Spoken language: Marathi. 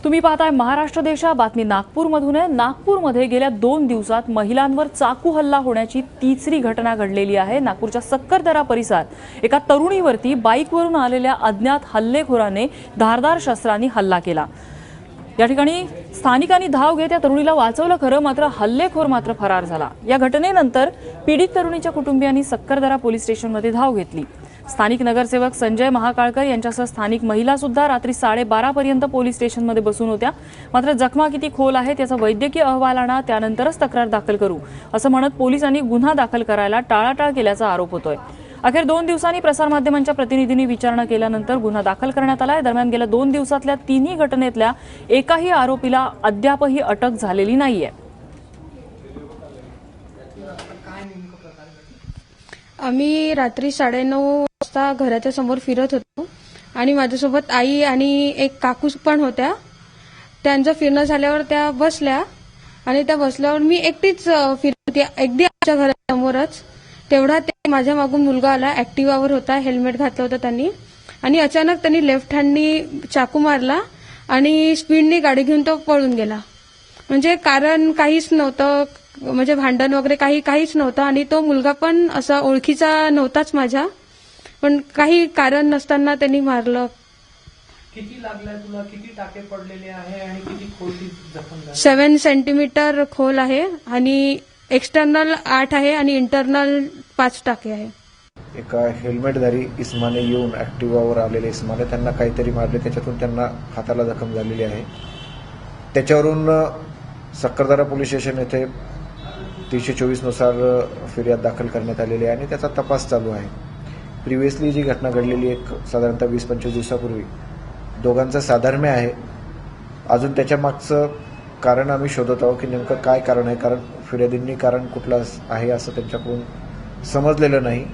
तुम्ही पाहताय महाराष्ट्र देशा बातमी नागपूरमधून आहे। नागपूरमध्ये गेल्या 2 दिवसात महिलांवर चाकू हल्ला होण्याची तिसरी घटना घडलेली आहे। नागपूरच्या सक्करदरा परिसरात एका तरुणीवरती बाईकवरून आलेल्या अज्ञात हल्लेखोराने धारदार शस्त्रांनी हल्ला केला। या ठिकाणी स्थानिकांनी धाव घेत या तरुणीला वाचवलं खरं, मात्र हल्लेखोर मात्र फरार झाला। या घटनेनंतर पीडित तरुणीच्या कुटुंबियांनी सक्करदरा पोलीस स्टेशनमध्ये धाव घेतली। स्थानिक नगरसेवक संजय महाकाळकर यांच्यासह स्थानिक महिला सुद्धा रात्री 12:30 पर्यंत पोलीस स्टेशनमध्ये बसून होत्या। मात्र जखमा किती खोल आहेत याचा वैद्यकीय अहवाल आणा, त्यानंतरच तक्रार दाखल करू असं म्हणत पोलिसांनी गुन्हा दाखल करायला टाळाटाळ केल्याचा आरोप होतोय। अखेर 2 दिवसांनी प्रसारमाध्यमांच्या प्रतिनिधींनी विचारणा केल्यानंतर गुन्हा दाखल करण्यात आला आहे। दरम्यान गेल्या 2 दिवसातल्या तिन्ही घटनेतल्या एकाही आरोपीला अद्यापही अटक झालेली नाहीये। आम्ही रात्री 9:30 वाजता घराच्या समोर फिरत होतो आणि माझ्यासोबत आई आणि एक काकू पण होत्या। त्यांचं फिरणं झाल्यावर त्या बसल्या आणि त्या बसल्यावर मी एकटीच फिरत होती, अगदी आमच्या घरासमोरच। तेवढा ते माझ्या मागून मुलगा आला, ऍक्टिवावर होता, हेल्मेट घातलं होतं त्यांनी, आणि अचानक त्यांनी लेफ्ट हँडनी चाकू मारला आणि स्पीडनी गाडी घेऊन तो पळून गेला। म्हणजे कारण काहीच नव्हतं, म्हणजे भांडण वगैरे काहीच नव्हतं, आणि तो मुलगा पण असा ओळखीचा नव्हताच माझ्या, पण काही कारण नसताना त्यांनी मारलं। किती लागलाय तुला? किती टाके पडलेले आहे आणि किती खोल जखम झाली? 7 सेंटीमीटर खोल आहे आणि एक्सटर्नल 8 आहे आणि इंटरनल 5 टाके आहे। एका हेल्मेटधारी इस्माने येऊन ऍक्टिवावर आलेले इस्माने त्यांना काहीतरी मारले, त्याच्यातून त्यांना हाताला जखम झालेली आहे। त्याच्यावरून सक्करदरा पोलीस स्टेशन येथे 324 नुसार फिर्याद दाखल करण्यात आलेली आहे आणि त्याचा तपास चालू आहे। प्रिव्हियसली जी घटना घडलेली एक साधारणतः 20-25 दिवसापूर्वी दोघांचं साधर्म्य आहे। अजून त्याच्या मागचं कारण आम्ही शोधत आहोत की नेमकं काय कारण आहे, कारण फिर्यादींनी कारण कुठलं आहे असं त्यांच्याकडून समजलेलं नाही।